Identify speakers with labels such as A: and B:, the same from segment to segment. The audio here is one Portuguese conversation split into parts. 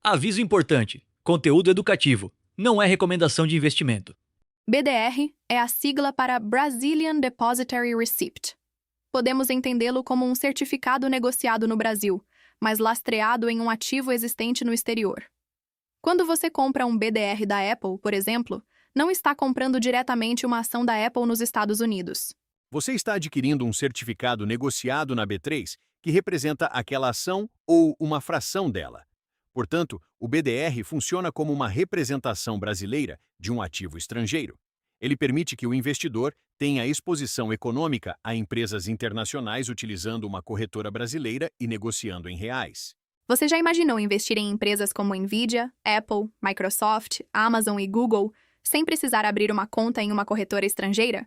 A: Aviso importante: conteúdo educativo, não é recomendação de investimento.
B: BDR é a sigla para Brazilian Depositary Receipt. Podemos entendê-lo como um certificado negociado no Brasil, mas lastreado em um ativo existente no exterior. Quando você compra um BDR da Apple, por exemplo, não está comprando diretamente uma ação da Apple nos Estados Unidos.
C: Você está adquirindo um certificado negociado na B3 que representa aquela ação ou uma fração dela. Portanto, o BDR funciona como uma representação brasileira de um ativo estrangeiro. Ele permite que o investidor tenha exposição econômica a empresas internacionais utilizando uma corretora brasileira e negociando em reais.
B: Você já imaginou investir em empresas como Nvidia, Apple, Microsoft, Amazon e Google sem precisar abrir uma conta em uma corretora estrangeira?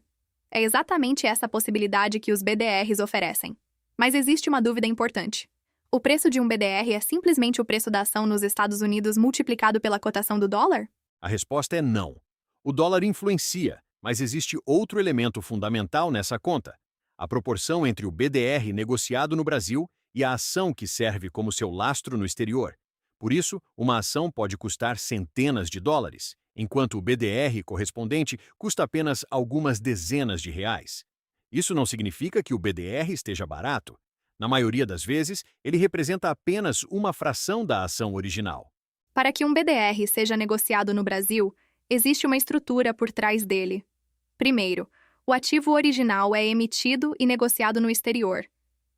B: É exatamente essa possibilidade que os BDRs oferecem. Mas existe uma dúvida importante. O preço de um BDR é simplesmente o preço da ação nos Estados Unidos multiplicado pela cotação do dólar?
C: A resposta é não. O dólar influencia, mas existe outro elemento fundamental nessa conta: a proporção entre o BDR negociado no Brasil e a ação que serve como seu lastro no exterior. Por isso, uma ação pode custar centenas de dólares, enquanto o BDR correspondente custa apenas algumas dezenas de reais. Isso não significa que o BDR esteja barato. Na maioria das vezes, ele representa apenas uma fração da ação original.
B: Para que um BDR seja negociado no Brasil, existe uma estrutura por trás dele. Primeiro, o ativo original é emitido e negociado no exterior.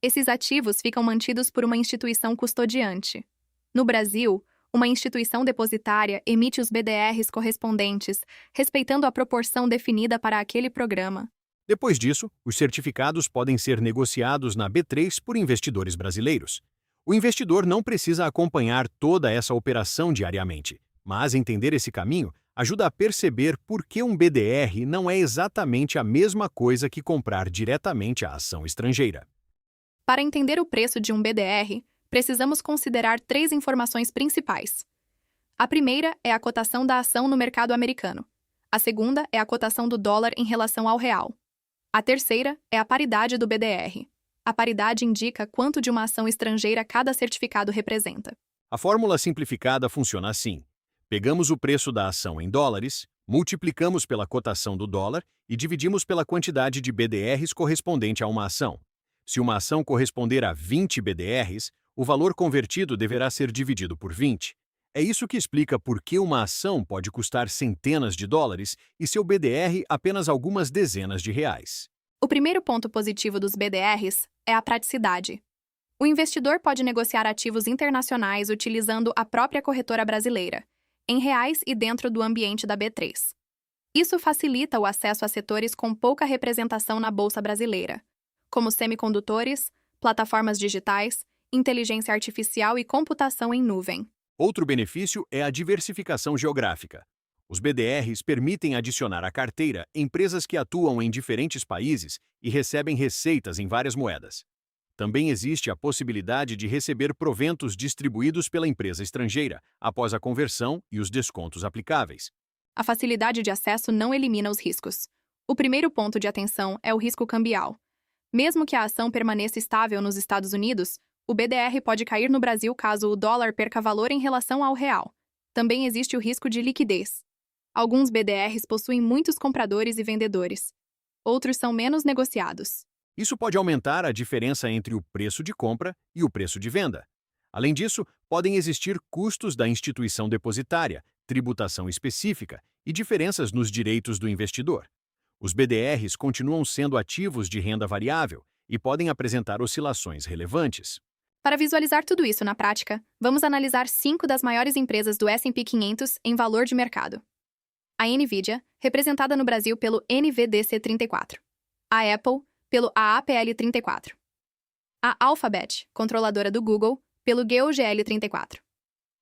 B: Esses ativos ficam mantidos por uma instituição custodiante. No Brasil, uma instituição depositária emite os BDRs correspondentes, respeitando a proporção definida para aquele programa.
C: Depois disso, os certificados podem ser negociados na B3 por investidores brasileiros. O investidor não precisa acompanhar toda essa operação diariamente, mas entender esse caminho ajuda a perceber por que um BDR não é exatamente a mesma coisa que comprar diretamente a ação estrangeira.
B: Para entender o preço de um BDR, precisamos considerar 3 informações principais. A primeira é a cotação da ação no mercado americano. A segunda é a cotação do dólar em relação ao real. A terceira é a paridade do BDR. A paridade indica quanto de uma ação estrangeira cada certificado representa.
C: A fórmula simplificada funciona assim: pegamos o preço da ação em dólares, multiplicamos pela cotação do dólar e dividimos pela quantidade de BDRs correspondente a uma ação. Se uma ação corresponder a 20 BDRs, o valor convertido deverá ser dividido por 20. É isso que explica por que uma ação pode custar centenas de dólares e seu BDR apenas algumas dezenas de reais.
B: O primeiro ponto positivo dos BDRs é a praticidade. O investidor pode negociar ativos internacionais utilizando a própria corretora brasileira, em reais e dentro do ambiente da B3. Isso facilita o acesso a setores com pouca representação na Bolsa Brasileira, como semicondutores, plataformas digitais, inteligência artificial e computação em nuvem.
C: Outro benefício é a diversificação geográfica. Os BDRs permitem adicionar à carteira empresas que atuam em diferentes países e recebem receitas em várias moedas. Também existe a possibilidade de receber proventos distribuídos pela empresa estrangeira após a conversão e os descontos aplicáveis.
B: A facilidade de acesso não elimina os riscos. O primeiro ponto de atenção é o risco cambial. Mesmo que a ação permaneça estável nos Estados Unidos, o BDR pode cair no Brasil caso o dólar perca valor em relação ao real. Também existe o risco de liquidez. Alguns BDRs possuem muitos compradores e vendedores. Outros são menos negociados.
C: Isso pode aumentar a diferença entre o preço de compra e o preço de venda. Além disso, podem existir custos da instituição depositária, tributação específica e diferenças nos direitos do investidor. Os BDRs continuam sendo ativos de renda variável e podem apresentar oscilações relevantes.
B: Para visualizar tudo isso na prática, vamos analisar 5 das maiores empresas do S&P 500 em valor de mercado. A Nvidia, representada no Brasil pelo NVDC34. A Apple, pelo AAPL34. A Alphabet, controladora do Google, pelo GUGL34.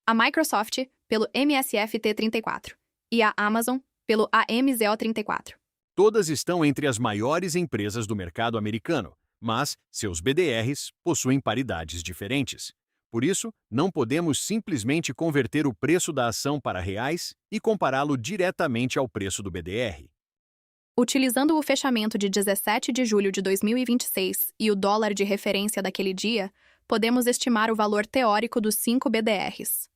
B: A Microsoft, pelo MSFT34. E a Amazon, pelo AMZO34.
C: Todas estão entre as maiores empresas do mercado americano, mas seus BDRs possuem paridades diferentes. Por isso, não podemos simplesmente converter o preço da ação para reais e compará-lo diretamente ao preço do BDR.
B: Utilizando o fechamento de 17 de julho de 2026 e o dólar de referência daquele dia, podemos estimar o valor teórico dos 5 BDRs.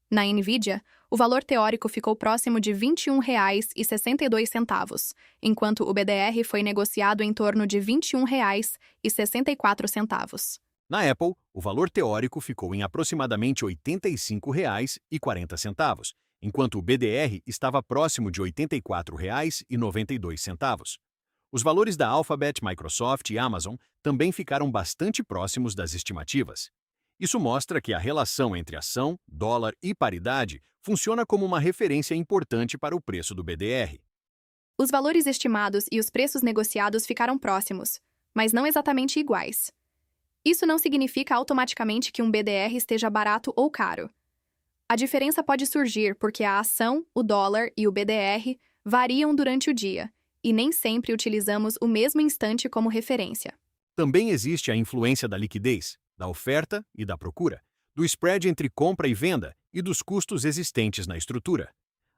B: Na Nvidia, o valor teórico ficou próximo de R$ 21,62, enquanto o BDR foi negociado em torno de R$ 21,64.
C: Na Apple, o valor teórico ficou em aproximadamente R$ 85,40, enquanto o BDR estava próximo de R$ 84,92. Os valores da Alphabet, Microsoft e Amazon também ficaram bastante próximos das estimativas. Isso mostra que a relação entre ação, dólar e paridade funciona como uma referência importante para o preço do BDR.
B: Os valores estimados e os preços negociados ficaram próximos, mas não exatamente iguais. Isso não significa automaticamente que um BDR esteja barato ou caro. A diferença pode surgir porque a ação, o dólar e o BDR variam durante o dia, e nem sempre utilizamos o mesmo instante como referência.
C: Também existe a influência da liquidez, da oferta e da procura, do spread entre compra e venda e dos custos existentes na estrutura.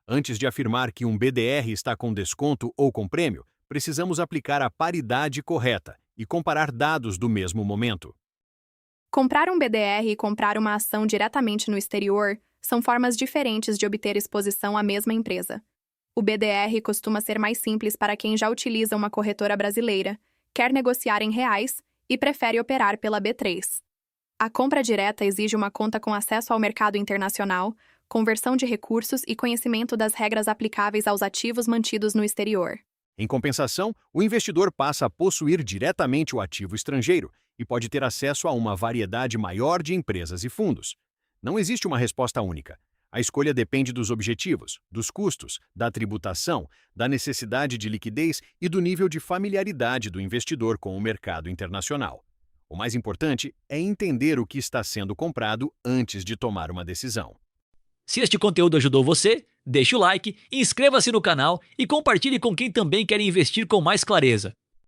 C: Antes de afirmar que um BDR está com desconto ou com prêmio, precisamos aplicar a paridade correta e comparar dados do mesmo momento.
B: Comprar um BDR e comprar uma ação diretamente no exterior são formas diferentes de obter exposição à mesma empresa. O BDR costuma ser mais simples para quem já utiliza uma corretora brasileira, quer negociar em reais e prefere operar pela B3. A compra direta exige uma conta com acesso ao mercado internacional, conversão de recursos e conhecimento das regras aplicáveis aos ativos mantidos no exterior.
C: Em compensação, o investidor passa a possuir diretamente o ativo estrangeiro e pode ter acesso a uma variedade maior de empresas e fundos. Não existe uma resposta única. A escolha depende dos objetivos, dos custos, da tributação, da necessidade de liquidez e do nível de familiaridade do investidor com o mercado internacional. O mais importante é entender o que está sendo comprado antes de tomar uma decisão.
A: Se este conteúdo ajudou você, deixe o like, inscreva-se no canal e compartilhe com quem também quer investir com mais clareza.